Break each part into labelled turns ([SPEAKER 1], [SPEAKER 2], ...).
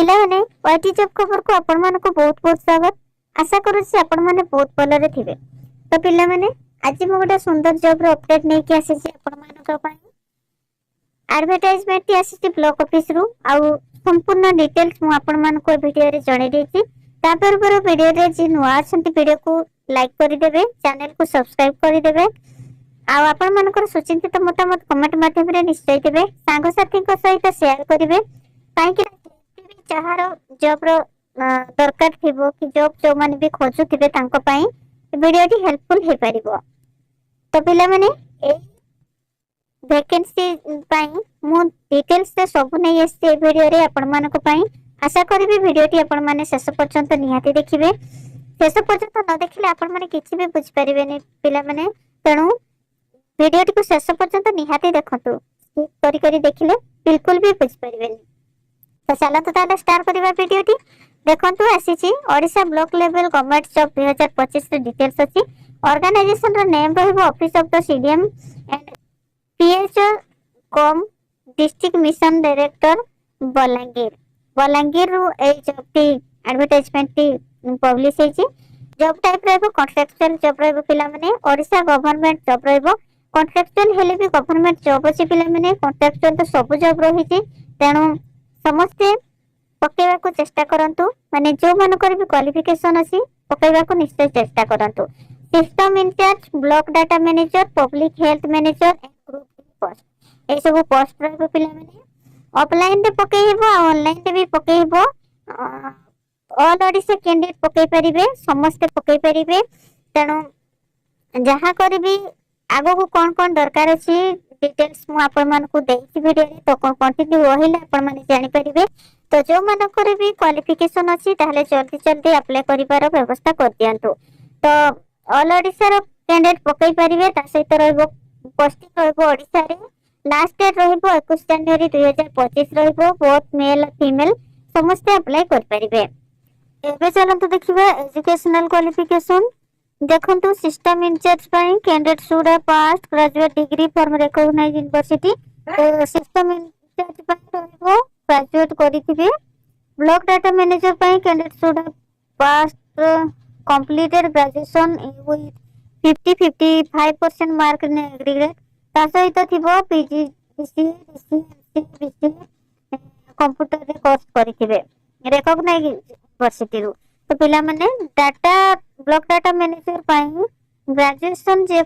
[SPEAKER 1] पिला माने YT job खबर को आपण मानको बहुत बहुत स्वागत। आशा करू छी आपण माने बहुत भलरे थिबे। तो पिला माने आज मो गोटा सुंदर जॉब रो अपडेट नै कि आसी छी आपण मानको पई। एडवर्टाइजमेंट आसी छी ब्लॉक ऑफिस रु आउ संपूर्ण डिटेल्स मु आपण मानको वीडियो रे जणे देछि। तापर पर वीडियो रे जे नुआ छंती वीडियो को लाइक करि देबे, चैनल को सब्सक्राइब करि देबे। आउ आपण मानकर सुचिंतित मतामत कमेंट माध्यम रे निश्चय देबे। सांग साथी को सहित शेयर करिवे काहे कि चाहर जॉब रो दरकार थिबो कि जॉब जो माने भी खोजु थिबे तांको पई वीडियो टी हेल्पफुल हे परिबो। तो पिला माने ए वैकेंसी पई मु डिटेल्स से सब नै एसे वीडियो रे आपण मानको पई आशा करबी वीडियो टी आपण माने शेष पर्यंत निहाती देखिबे। शेष पर्यंत न देखिले आपण माने किछि भी बुझ परिबेनी पिला माने। तेनु वीडियो टी को शेष पर्यंत निहाती देखंतु। स्किप करी करी देखिले बिल्कुल भी बुझ परिबेनी। तो चलो तो ताले स्टार्ट करबा वीडियो टी। देखंतु आसी छी Odisha block level government job 2025 रे डिटेल्स अछि। ऑर्गेनाइजेशन रो नेम रहबो office of the CDM and PHO cum district mission director Balangir रो ए जॉब टी एडवर्टाइजमेंट टी पब्लिश है छी। जॉब टाइप रहबो कॉन्ट्रैक्चुअल जॉब रहबो पिला माने ओडिशा गवर्नमेंट जॉब रहबो। कॉन्ट्रैक्चुअल हेले भी गवर्नमेंट जॉब अछि पिला माने। कॉन्ट्रैक्चुअल तो सब जॉब रही छी। तेनु समस्ते पकेवा को चेष्टा करंतु माने जो मानकर भी क्वालिफिकेशन अछि पकेवा को निश्चय चेष्टा करंतु। System in-charge, block data manager, public health manager and group post ए सब पोस्ट रहबो पिला माने। ऑफलाइन रे पकेइबो ऑनलाइन रे भी पकेइबो। ऑल ओडिशा कैंडिडेट पकेइ परिबे, समस्त पकेइ परिबे। तेनु जहा करबी आगो को कोन दरकार अछि डिटेल्स मु आपण मानकु देछि वीडियो रे। तो कंटिन्यू रहिले आपण माने जानि परिबे। तो जो मानकर भी क्वालिफिकेशन अछि ताहले जल्दी जल्दी अप्लाई करिवार व्यवस्था कर दियंतु। तो ऑल ओडिशा रो कैंडिडेट पकेइ परिबे। ता सहित रहबो पोस्टिंग रहबो ओडिशा रे। लास्ट डेट रहबो 21 जनवरी 2025 रहबो। बोथ मेल फीमेल समस्त अप्लाई कर परिबे। एबे चलंतु देखिबा एजुकेशनल क्वालिफिकेशन। देखंतु सिस्टम इंचार्ज पई candidate should have passed graduate degree from recognised university. तो सिस्टम इंचार्ज पई रहबो ग्रेजुएट करिथिबे। ब्लॉक डाटा मैनेजर पई candidate should have passed completed graduation with 50-55% mark in aggregate. ता सहित थिबो पीजी डीसी कंप्यूटर रे कोर्स करिथिबे रिकॉग्नाइज्ड यूनिवर्सिटी रु। तो पिला माने डाटा ब्लॉक डाटा मैनेजर पई ग्रेजुएशन रे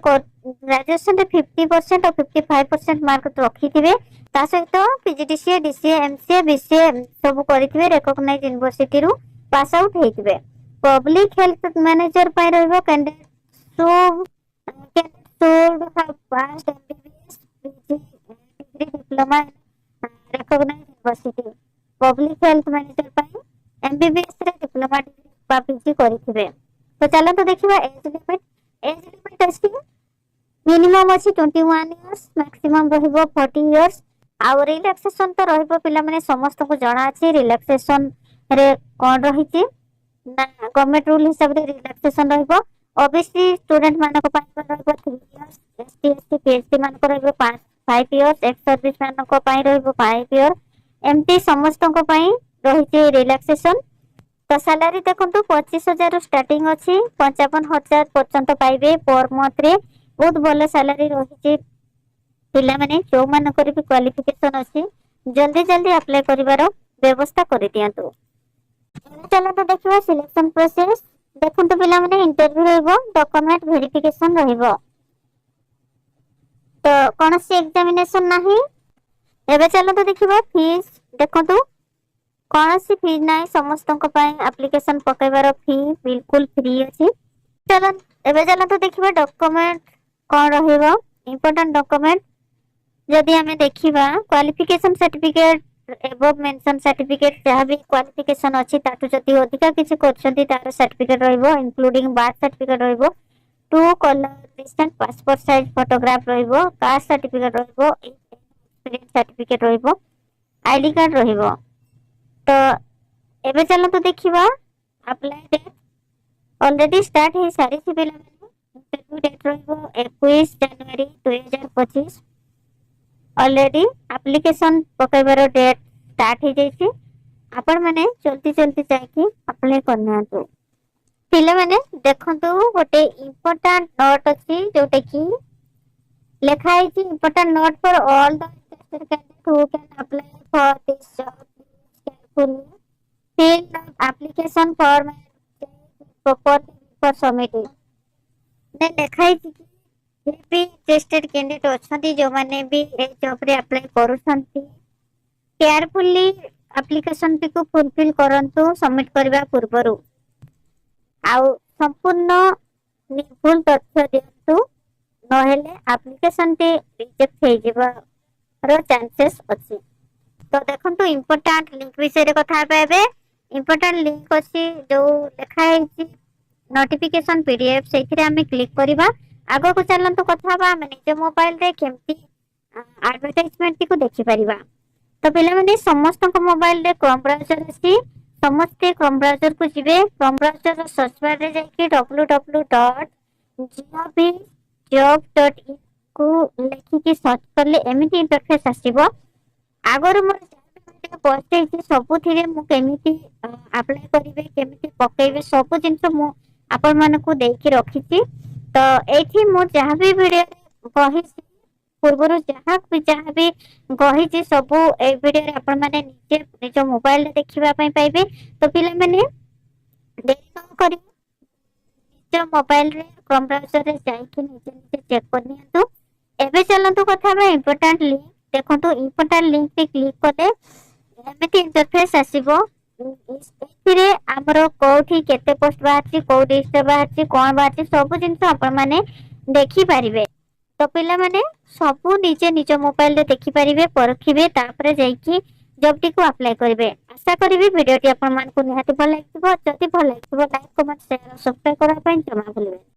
[SPEAKER 1] 50% और 55% मार्क रखिथिबे। ता सहित पीजीडीसीए डीसीए एमसीए बीसीए सब करिथिबे रिकॉग्नाइज्ड यूनिवर्सिटी रु पास आउट हेतिबे। पब्लिक हेल्थ मैनेजर पई रहबो candidate should have passed MBBS PG degree diploma recognized university. Public health manager पई एमबीबीएस रे डिप्लोमा डिग्री बा पीजी करिथिबे। तो चलो तो देखिबा एज लिमिट अछि मिनिमम अछि 21 इयर्स, मैक्सिमम रहबो 40 इयर्स। आउ रिलैक्सेशन तो रहबो पिला माने समस्त को जणा अछि रिलैक्सेशन रे कोन रहिछि ना गवर्नमेंट रूल हिसाब रे रिलैक्सेशन रहबो। ओबीसी स्टूडेंट मान को पाई रहबो 3 इयर्स, एसटी एससी पीएचडी मान को रहबो 5 इयर्स, एक्स सर्विस मान को पाई रहबो 5 इयर। एमटी समस्त को पाई रहिछि रिलैक्सेशन। तो सैलरी देखंतु 25,000 रु स्टार्टिंग अछि 55,000 पर्यंत पाइबे पर मंथ रे। बहुत भलो सैलरी रहिछि पिला माने जो मानकर भी क्वालिफिकेशन अछि जल्दी जल्दी अप्लाई करिवार व्यवस्था करि दियंतु। चलो तो देखिबा सिलेक्शन प्रोसेस। देखंतु पिला माने इंटरव्यू रहबो, डॉक्यूमेंट वेरिफिकेशन रहबो। तो कोनोसी एग्जामिनेशन नाही। एबे चलो तो देखिबा फीस। देखंतु कोनोसी फीस नाही, समस्त को पई एप्लीकेशन पकेबार फी बिल्कुल फ्री अछि। चलो एबे चलो तो देखिबा डॉक्यूमेंट कोन रहबो। इंपोर्टेंट डॉक्यूमेंट जदि हमें देखिबा qualification certificate above mention certificate जहाँ भी क्वालिफिकेशन अछि ताटू जदि अधिका किछि करछन्ती तार सर्टिफिकेट रहबो इंक्लूडिंग बर्थ सर्टिफिकेट रहबो, 2 colour distance passport size photograph रहबो, कास्ट सर्टिफिकेट रहबो, एक्सपीरियंस सर्टिफिकेट रहबो, आईडी कार्ड रहबो। तो एबे चलो तो देखिबा अप्लाई डेट ऑलरेडी स्टार्ट हे सारी छि पिला माने। इंटरव्यू डेट रहबो 21 जनवरी 2025। ऑलरेडी एप्लीकेशन पकेबार डेट स्टार्ट हे जैछि। आपण माने जल्दी जल्दी जाके अप्लाई करनातु। पिले माने देखंतु गोटे इम्पोर्टेंट नोट अछि जोटे की लेखा है important note for all the interested candidate who can apply for this job carefully fill the application form and properly for submitting। ने लेखा है कि ये भी टेस्टेड कैंडिडेट अछंती जो माने भी ए जॉब रे अप्लाई करूछंती केयरफुली एप्लीकेशन को फुलफिल करंतु सबमिट करबा पूर्वरु आउ संपूर्ण निर्भुल तथ्य दियंतु नहेले एप्लीकेशन टी रिजेक्ट हे जिबार चांसेस अछि। तो देखंतु इम्पोर्टेंट लिंक विषय रे कथा हेबे। इम्पोर्टेंट लिंक अछि जो लिखा है नोटिफिकेशन पीडीएफ सेथिरे हमें क्लिक करबा। आगो को चलंतु कथा बा हम निज मोबाइल रे केमती एडवर्टाइजमेंट को देखि परिबा। तो पिले माने समस्त मोबाइल रे क्रोम ब्राउजर अछि समस्त क्रोम ब्राउजर को जिवे क्रोम ब्राउजर रो सर्च बार रे जाके www.gov.in को लेखि के सर्च करले एमिति इंटरफेस आसीबो। आगर मोर पोस्ट है सब थिरे मु केमिति अप्लाई करिवे केमिति पकेइबे सब जिंस मु आपण मन को देकी रखिछि। तो एठी मु जहां भी वीडियो कहि पूर्वरु जहां भी कहि सब ए वीडियो रे आपण माने निजे निज मोबाइल रे देखिबा पई पाइबे। तो पिला माने देरी न करि निज मोबाइल रे क्रोम ब्राउजर रे जाई कि निजे निजे चेक करनियंतु। एबे चलंतु कथा बा इम्पोर्टेंट लिंक देखंतु इम्पोर्टेंट लिंक पे क्लिक करले एमिति इंटरफेस आसीबो। इथिरे हमरो कोठी केते पोस्ट बाहरची को डिस्ट बाहरची कोन बाहरची सब जिंस आपण माने देखि परिबे। तो पिला माने सब निजे निज मोबाइल रे देखि परिबे परखिबे तापरे जाईकी जॉब टी को अप्लाई करिवे। आशा करिवे वीडियो टी आपण मान को निहाती भल लागिबो। जति भल लागिबो लाइक कमेंट शेयर सब्सक्राइब करा पई जमा भूलिबे।